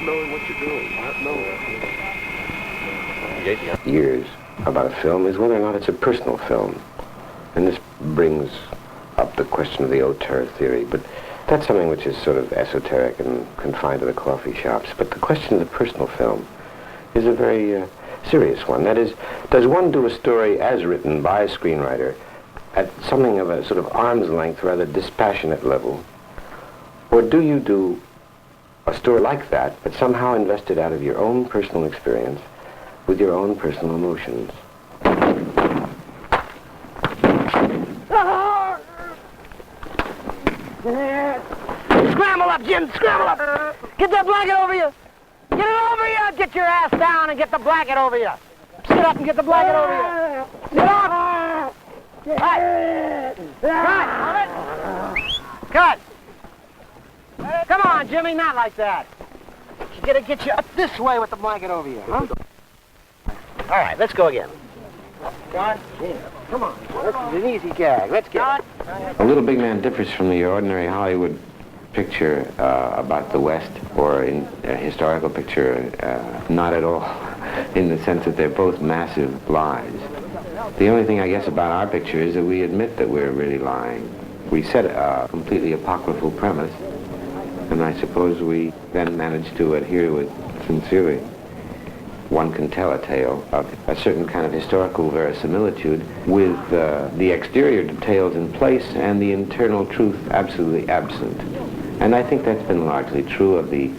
knowing what you're doing, not knowing. Years about a film is whether or not it's a personal film. And this brings up the question of the auteur theory, but that's something which is sort of esoteric and confined to the coffee shops. But the question of the personal film is a very serious one. That is, does one do a story as written by a screenwriter at something of a sort of arm's length, rather dispassionate level? Or do you do a story like that, but somehow invested out of your own personal experience with your own personal emotions? Scramble up, Jim, scramble up! Get that blanket over you! Get it over you! Get your ass down and get the blanket over you! Sit up and get the blanket over you! Sit up! Cut! Cut! Come on, Jimmy, not like that. You gotta get you up this way with the blanket over you, huh? All right, let's go again. John, come on. This is an easy gag. Let's get it. A Little Big Man differs from the ordinary Hollywood picture about the West, or in a historical picture, not at all, in the sense that they're both massive lies. The only thing I guess about our picture is that we admit that we're really lying. We set a completely apocryphal premise, and I suppose we then manage to adhere to it sincerely. One can tell a tale of a certain kind of historical verisimilitude with the exterior details in place and the internal truth absolutely absent. And I think that's been largely true of the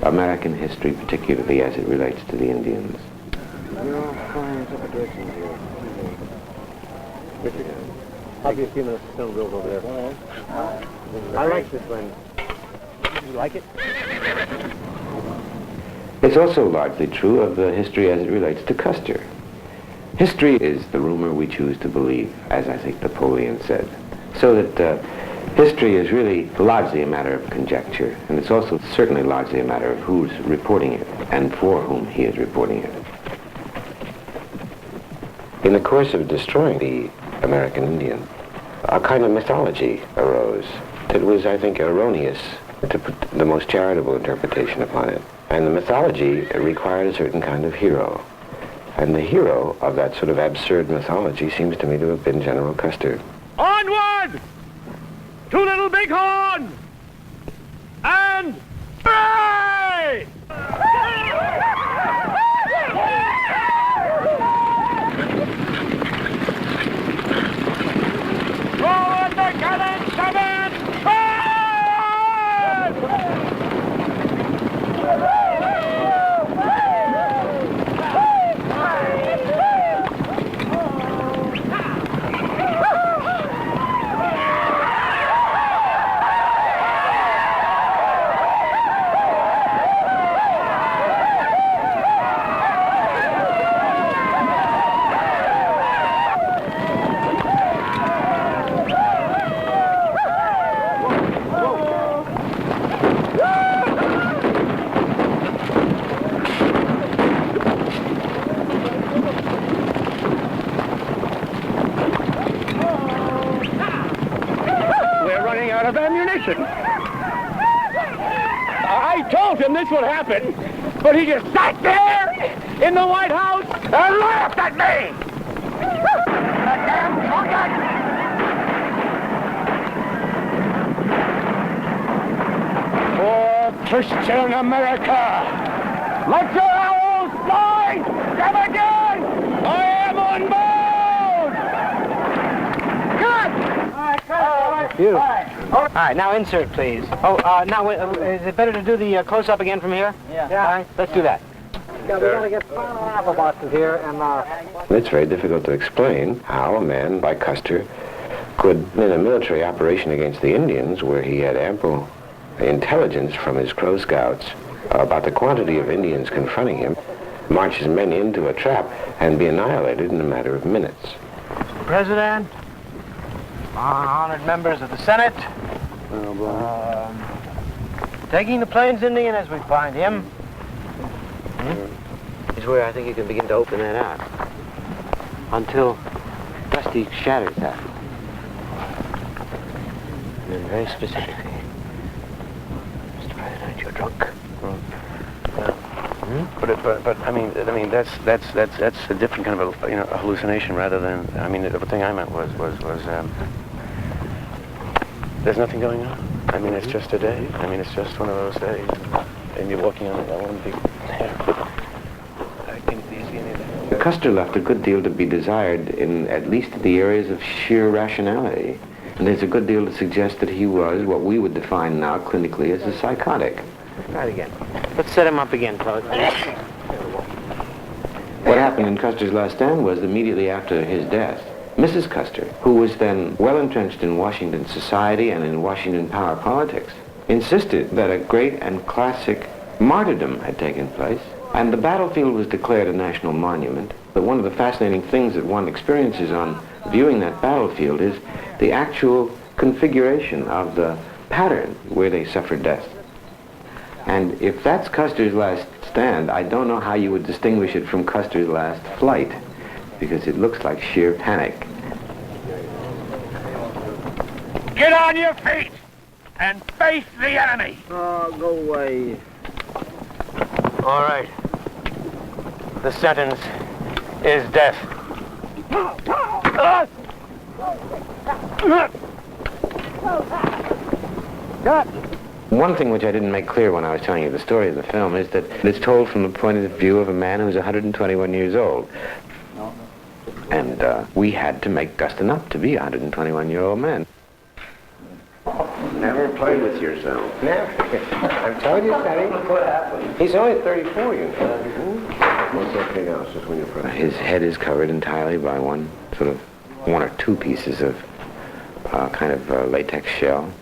American history, particularly as it relates to the Indians. I'll be a few minutes stone grilled over there. I like this one. You like it? It's also largely true of the history as it relates to Custer. History is the rumor we choose to believe, as I think Napoleon said. So that history is really largely a matter of conjecture, and it's also certainly largely a matter of who's reporting it and for whom he is reporting it. In the course of destroying the American Indian, a kind of mythology arose that was, I think, erroneous, to put the most charitable interpretation upon it. And the mythology required a certain kind of hero. And the hero of that sort of absurd mythology seems to me to have been General Custer. Onward! To Little Bighorn! And hooray! Forward the gallant seven! I told him this would happen, but he just sat there in the White House and laughed at me! That damn drunkard! For Christian America, let your owls fly! Come again! I am on board! Good! All right, cut. You. All right, now insert, please. Oh, now, is it better to do the close-up again from here? Yeah. All right, let's do that. We gotta get final apple boxes here, and It's very difficult to explain how a man like Custer could, in a military operation against the Indians, where he had ample intelligence from his Crow Scouts about the quantity of Indians confronting him, march his men into a trap and be annihilated in a matter of minutes. Mr. President, honored members of the Senate, taking the Plains Indian as we find him, is where I think you can begin to open that out until Rusty shatters that. And then very specifically, Mr. President, you're drunk. But I mean that's a different kind of a hallucination rather than the thing I meant was there's nothing going on. I mean it's just a day. I mean it's just one of those days, and you're walking on it. I wouldn't be there. I didn't see any of that. Custer left a good deal to be desired in at least the areas of sheer rationality. And there's a good deal to suggest that he was what we would define now clinically as a psychotic. Try it again. Let's set him up again, fellas. What happened in Custer's last stand was immediately after his death, Mrs. Custer, who was then well entrenched in Washington society and in Washington power politics, insisted that a great and classic martyrdom had taken place, and the battlefield was declared a national monument. But one of the fascinating things that one experiences on viewing that battlefield is the actual configuration of the pattern where they suffered death. And if that's Custer's last stand, I don't know how you would distinguish it from Custer's last flight, because it looks like sheer panic. Get on your feet and face the enemy. Oh, go away. All right. The sentence is death. One thing which I didn't make clear when I was telling you the story of the film is that it's told from the point of view of a man who's 121 years old. And we had to make Dustin up to be a 121-year-old man. Never played with yourself. Never. I'm telling you, Sonny. What happened? He's only 34, you know. What's okay now? It's just when you're pregnant. His head is covered entirely by one or two pieces of kind of latex shell.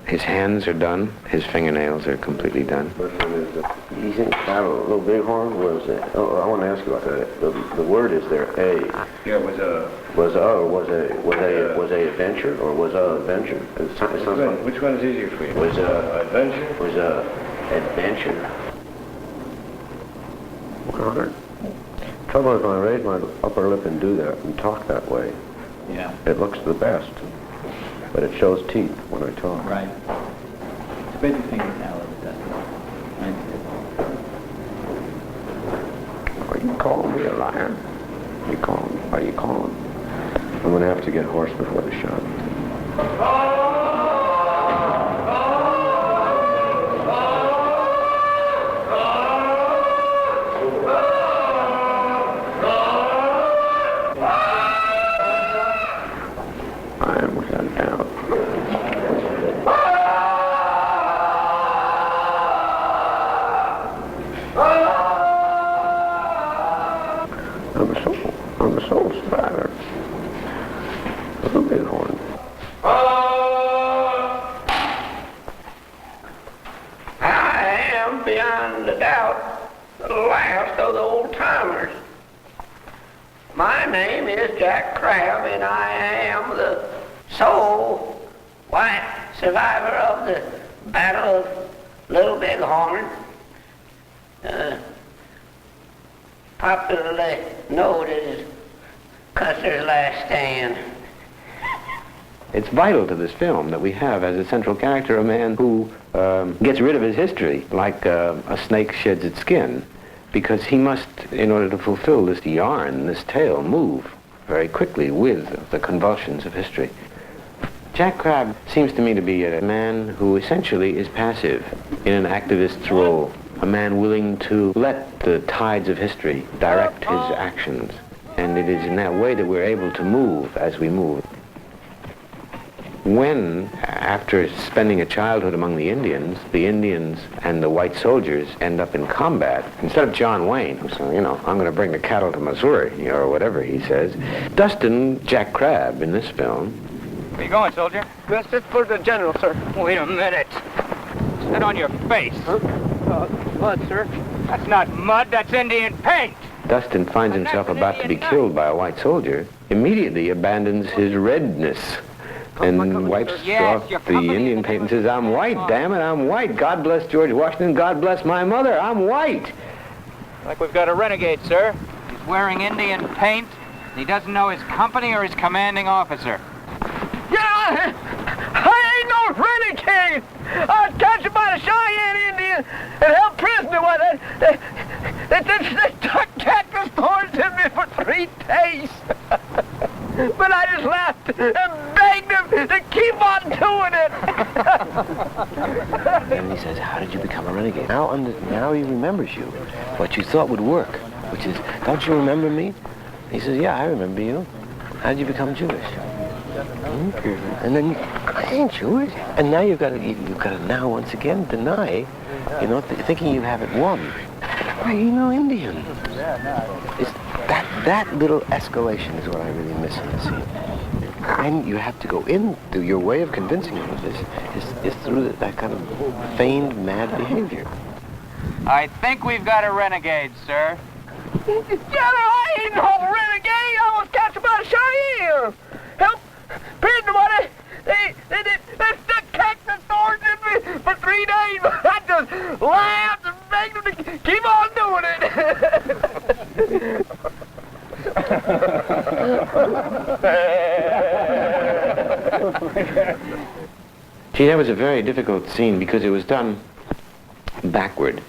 His hands are done. His fingernails are completely done. Which one is it? He's in battle. Little Bighorn was it? Oh, I want to ask you about that. The word is there. A. Yeah, it was a adventure or was a adventure? Which one is easier for you? Was a adventure? Was a adventure. 100. Trouble is when I raise my upper lip and do that and talk that way. Yeah. It looks the best, but it shows teeth when I talk. Right. Spread your fingers now, Dustin. Are you calling me a liar? Are you calling? I'm going to have to get hoarse before the shot. I am without doubt. I'm a soul survivor. Little Bighorn. I am, beyond a doubt, the last of the old-timers. My name is Jack Crabb, and I am the sole white survivor of the Battle of Little Bighorn. Popularly noted as Custer's last stand. It's vital to this film that we have as a central character a man who gets rid of his history like a snake sheds its skin, because he must, in order to fulfill this yarn, this tale, move very quickly with the convulsions of history. Jack Crabb seems to me to be a man who essentially is passive in an activist's role, a man willing to let the tides of history direct his actions. And it is in that way that we're able to move as we move. When, after spending a childhood among the Indians and the white soldiers end up in combat, instead of John Wayne, who says, I'm going to bring the cattle to Missouri, or whatever he says, Dustin Jack Crabb in this film. Where you going, soldier? That's just for the general, sir. Wait a minute. Sit on your face. Mud, sir. That's not mud, that's Indian paint. Dustin finds himself about to be killed by a white soldier, immediately abandons his redness and wipes off the Indian paint and says, I'm white, damn it, I'm white. God bless George Washington, God bless my mother, I'm white. Like we've got a renegade, sir. He's wearing Indian paint. He doesn't know his company or his commanding officer. Yeah, I ain't no renegade. I was captured by the Cheyenne Indian and held prisoner. They stuck cactus thorns in me for 3 days. But I just laughed and begged him to keep on doing it. And he says, how did you become a renegade? Now he remembers you. What you thought would work, which is, don't you remember me? He says, yeah, I remember you. How did you become Jewish? And then I ain't Jewish. And now you've got to now once again deny, thinking you have it won. Why, Indian. It's that little escalation is what I really miss in the scene. And you have to go into your way of convincing him of this is through that kind of feigned mad behavior. I think we've got a renegade, sir. I ain't no renegade. I was catching by the shire. Help! Somebody! They stuck cactus thorns in me for 3 days. I just laughed and begged them to keep on doing it. See, that was a very difficult scene because it was done backward.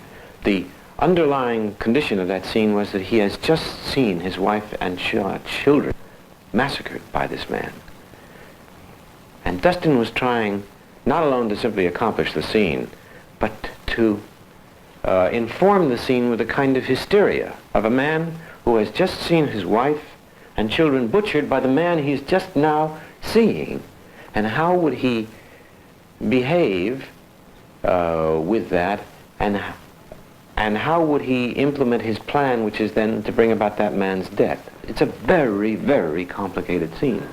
The underlying condition of that scene was that he has just seen his wife and children massacred by this man. And Dustin was trying not alone to simply accomplish the scene, but to inform the scene with a kind of hysteria of a man who has just seen his wife and children butchered by the man he's just now seeing. And how would he behave with that, and how would he implement his plan, which is then to bring about that man's death? It's a very, very complicated scene.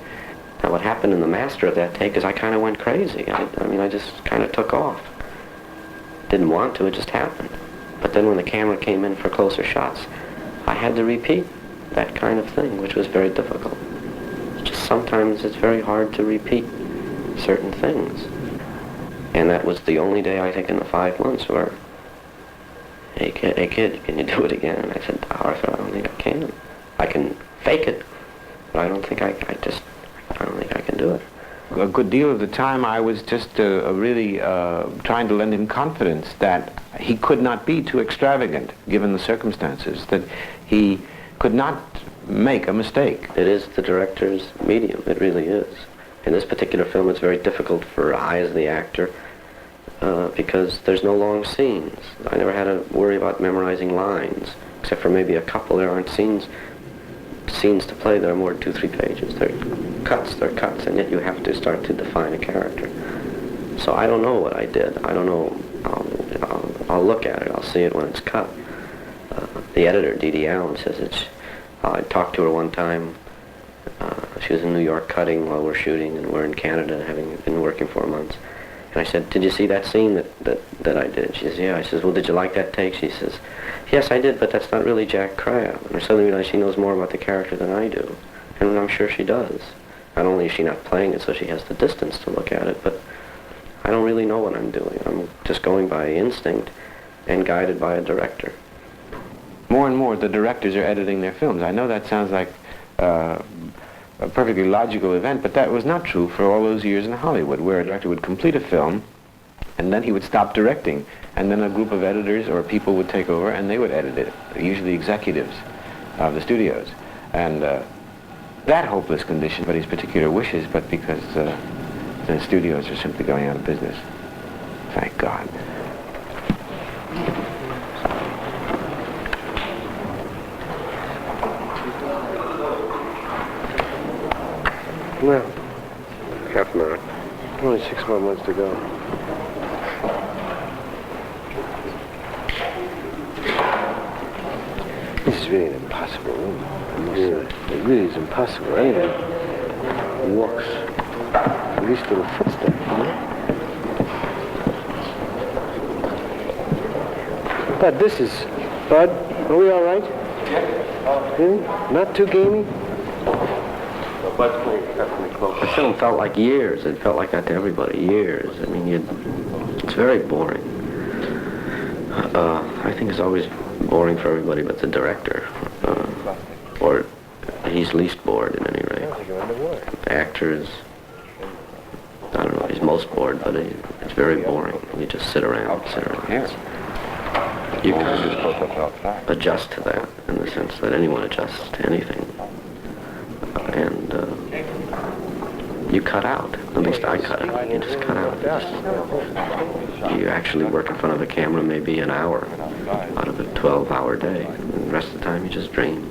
Now, what happened in the master of that take is I kind of went crazy. I just kind of took off. Didn't want to, it just happened. But then when the camera came in for closer shots, I had to repeat that kind of thing, which was very difficult. Just sometimes it's very hard to repeat certain things. And that was the only day, I think, in the 5 months where, hey kid, can you do it again? And I said, Arthur, I don't think I can. I can fake it, but I don't think I don't think I can do it. A good deal of the time I was just really trying to lend him confidence that he could not be too extravagant given the circumstances, that he could not make a mistake. It is the director's medium, it really is. In this particular film it's very difficult for I as the actor because there's no long scenes. I never had to worry about memorizing lines, except for maybe a couple. There aren't scenes to play that are more than 2-3 pages. They're cuts, and yet you have to start to define a character. So I don't know what I did. I don't know. I'll look at it. I'll see it when it's cut. The editor, Dee Allen, says it's... I talked to her one time. She was in New York cutting while we're shooting, and we're in Canada, having been working 4 months. And I said, did you see that scene that I did? She says, yeah. I says, well, did you like that take? She says, yes, I did, but that's not really Jack Crabb. And I suddenly realized she knows more about the character than I do. And I'm sure she does. Not only is she not playing it so she has the distance to look at it, but I don't really know what I'm doing. I'm just going by instinct and guided by a director. More and more the directors are editing their films. I know that sounds like a perfectly logical event, but that was not true for all those years in Hollywood, where a director would complete a film and then he would stop directing, and then a group of editors or people would take over and they would edit it, usually executives of the studios. And that hopeless condition, but his particular wishes, but because the studios are simply going out of business. Thank God. Well, half an hour. Only 6 more months to go. This is really an impossible room. I must say. It really is impossible. Anyone who walks the least little footstep, Bud, this is... Bud, are we all right? Yeah. Really? Not too gamey? The film felt like years. It felt like that to everybody. Years. I mean, it's very boring. I think it's always boring for everybody but the director. Or he's least bored at any rate. Actors, I don't know, he's most bored, but it's very boring. You just sit around. You can adjust to that in the sense that anyone adjusts to anything. And you cut out. At least I cut out. You just cut out. You actually work in front of a camera maybe an hour out of a 12-hour day. And the rest of the time you just dream.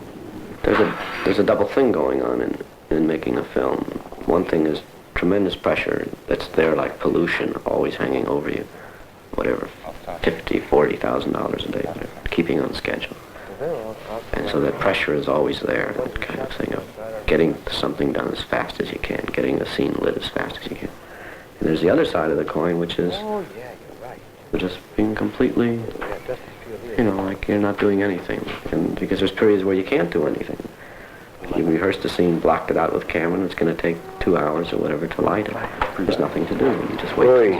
There's a double thing going on in making a film. One thing is tremendous pressure that's there like pollution always hanging over you. Whatever, $50,000, $40,000 a day, keeping on schedule. And so that pressure is always there, that kind of thing of getting something done as fast as you can, getting the scene lit as fast as you can. And there's the other side of the coin, which is just being completely, like you're not doing anything. And because there's periods where you can't do anything. You rehearsed a scene, blocked it out with camera, and it's going to take 2 hours or whatever to light it. There's nothing to do. You just wait.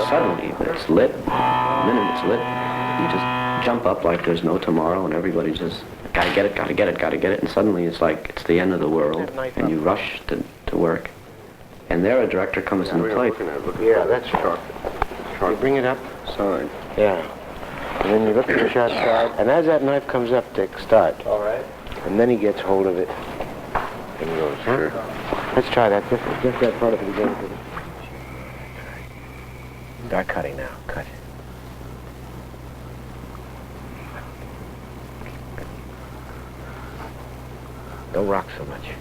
Suddenly, it's lit. The minute it's lit, you just jump up like there's no tomorrow, and everybody just, gotta get it, gotta get it, gotta get it. And suddenly it's like it's the end of the world, and you rush to work. And there a director comes into play. Yeah, that's short. You bring it up. Sorry. Yeah. And then you look at the shot side, and as that knife comes up, Dick, start. All right. And then he gets hold of it and goes, sure. Let's try that. Just that part of it again. Start cutting now. Cut. Don't rock so much.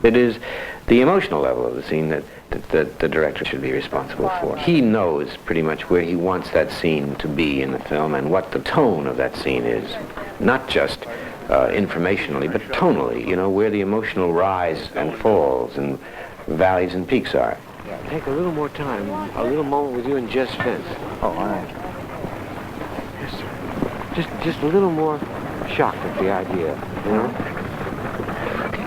It is the emotional level of the scene that the director should be responsible for. He knows pretty much where he wants that scene to be in the film and what the tone of that scene is. Not just informationally, but tonally, where the emotional rise and falls and valleys and peaks are. Take a little more time, a little moment with you and Jess Spence. Oh, all right. Yes, sir. Just a little more shocked at the idea,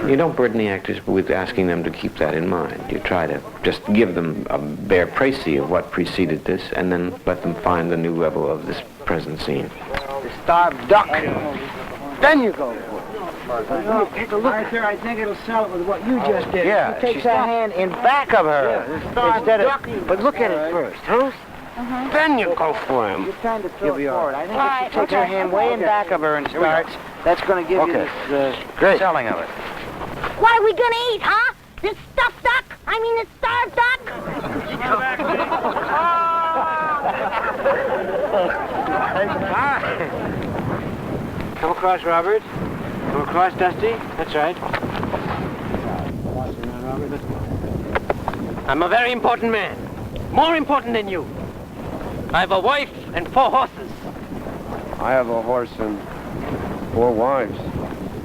You don't burden the actors with asking them to keep that in mind. You try to just give them a bare précis of what preceded this and then let them find the new level of this present scene. The starved duck. Then you go for it. Take a look. Arthur, I think it'll sell it with what you just did. Yeah, she takes her hand in back of her instead of... But look at it first, huh? Then you go for him. You're trying to throw it forward. I think If she takes her hand way in back of her and starts, that's going to give you the selling of it. What are we gonna eat, huh? This stuffed duck? I mean this starved duck? Come across, Robert. Come across, Dusty. That's right. I'm a very important man. More important than you. I have a wife and 4 horses. I have a horse and 4 wives.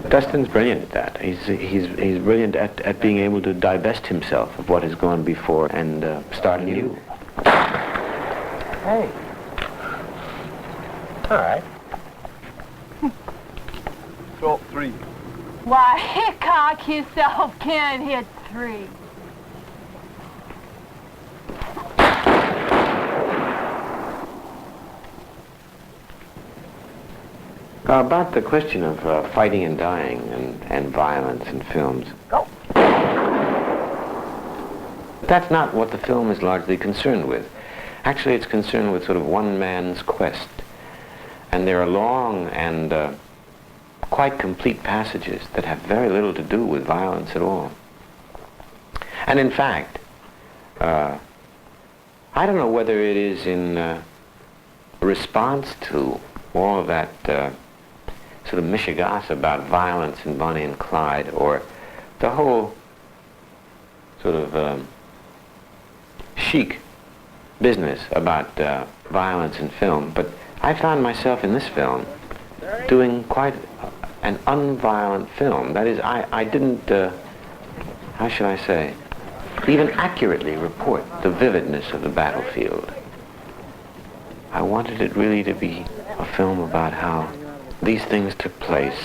Dustin's brilliant at that. He's brilliant at being able to divest himself of what has gone before and start anew. Hey. All right. Throw 3. Why, Hickok yourself can't hit 3. About the question of fighting and dying and violence in films. Go. That's not what the film is largely concerned with. Actually, it's concerned with sort of one man's quest. And there are long and quite complete passages that have very little to do with violence at all. And in fact, I don't know whether it is in response to all of that sort of mishigas about violence in Bonnie and Clyde, or the whole sort of chic business about violence in film, but I found myself in this film doing quite an unviolent film. That is, I didn't, how should I say, even accurately report the vividness of the battlefield. I wanted it really to be a film about how these things took place.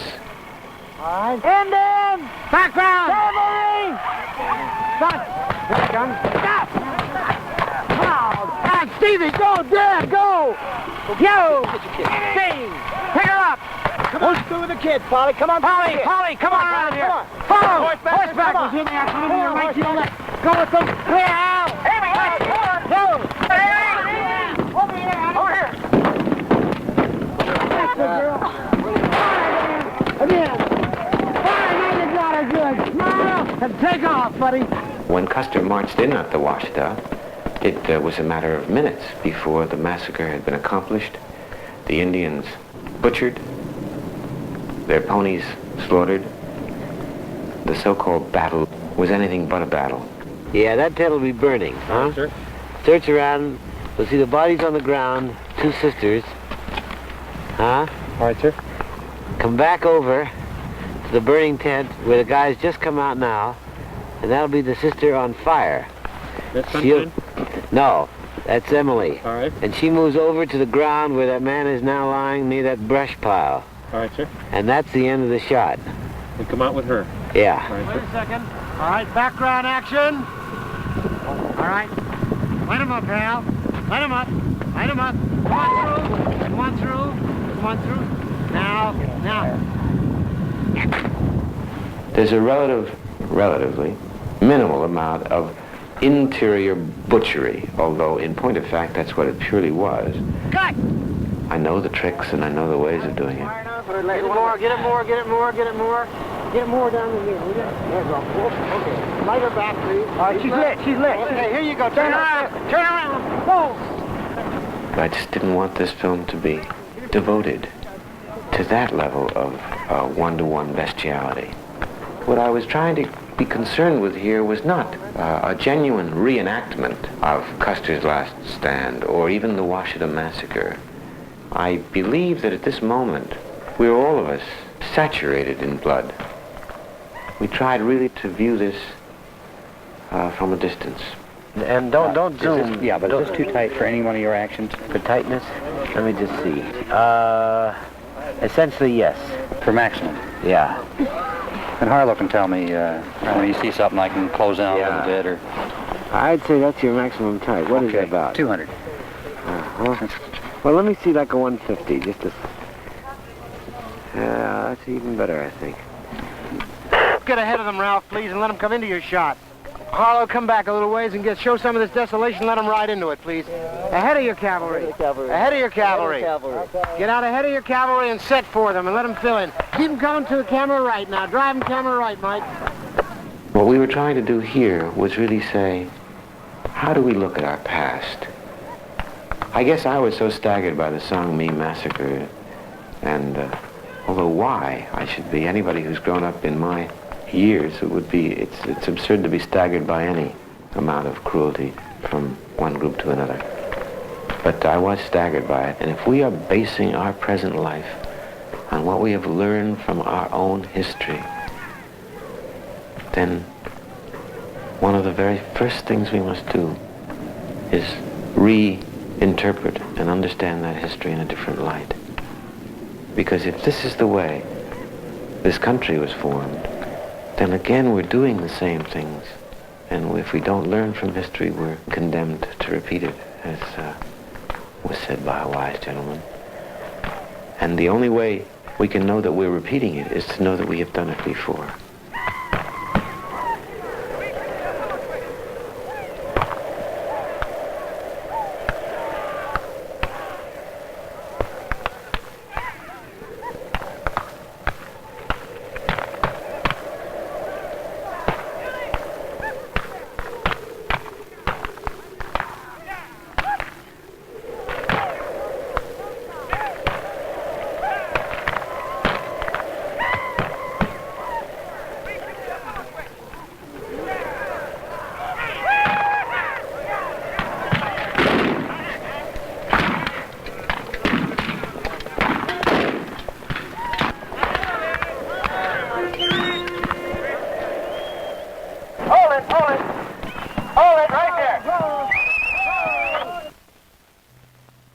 All right. Indian! Background! Cavalry! Stop! Here it comes. Stop! Come on! Stevie, go! Dad, go! Yo! Steve! Pick her up! Come on, through with the kid, Polly. Come on, Polly! Polly, come on around here! Follow! Horseback was in there. Come on, right to your left. Go with them. Clear out! Hey, go! Go! girl. Fire, again. Fire, now you got her good. Smile and take off, buddy. When Custer marched in at the Washita, it was a matter of minutes before the massacre had been accomplished. The Indians butchered, their ponies slaughtered. The so-called battle was anything but a battle. Yeah, that tent will be burning, huh? Sir? Search around. We'll see the bodies on the ground, 2 sisters. Huh? All right, sir. Come back over to the burning tent where the guys just come out now, and that'll be the sister on fire. That's She'll- No, that's Emily. All right. And she moves over to the ground where that man is now lying near that brush pile. All right, sir. And that's the end of the shot. And come out with her. Yeah. All right, Wait sir. a second. All right, background action. All right. Light him up, Hal. Light him up. Light him up. Come on through. Come on through. Come on through. Now. There's a relatively minimal amount of interior butchery, although in point of fact that's what it purely was. Cut! I know the tricks and I know the ways of doing it. Get it more, get it more, get it more, get it more. Get more down in here, will you? There you go. Okay. Light her back, please. All right, she's lit, she's lit. Okay, here you go. Turn around. Turn around. Whoa! I just didn't want this film to be devoted to that level of one-to-one bestiality. What I was trying to be concerned with here was not a genuine reenactment of Custer's last stand or even the Washita massacre. I believe that at this moment, we're all of us saturated in blood. We tried really to view this from a distance. And don't zoom. Yeah, but is this too tight for any one of your actions? For tightness? Let me just see. Essentially, yes. For maximum. Yeah. And Harlow can tell me when you see something I can close down a little bit or... I'd say that's your maximum tight. What is it about? 200. Uh-huh. Well, let me see like a 150, just a... Yeah, that's even better, I think. Get ahead of them, Ralph, please, and let them come into your shot. Harlow, come back a little ways and show some of this desolation. Let them ride into it, please. Ahead of your cavalry. Ahead of your cavalry. Get out ahead of your cavalry and set for them and let them fill in. Keep them coming to the camera right now. Drive them camera right, Mike. What we were trying to do here was really say, how do we look at our past? I guess I was so staggered by the Sangmi massacre, and although why I should be, anybody who's grown up in my years, it's absurd to be staggered by any amount of cruelty from one group to another. But I was staggered by it, and if we are basing our present life on what we have learned from our own history, then one of the very first things we must do is reinterpret and understand that history in a different light. Because if this is the way this country was formed, then again we're doing the same things. And if we don't learn from history, we're condemned to repeat it, as was said by a wise gentleman. And the only way we can know that we're repeating it is to know that we have done it before.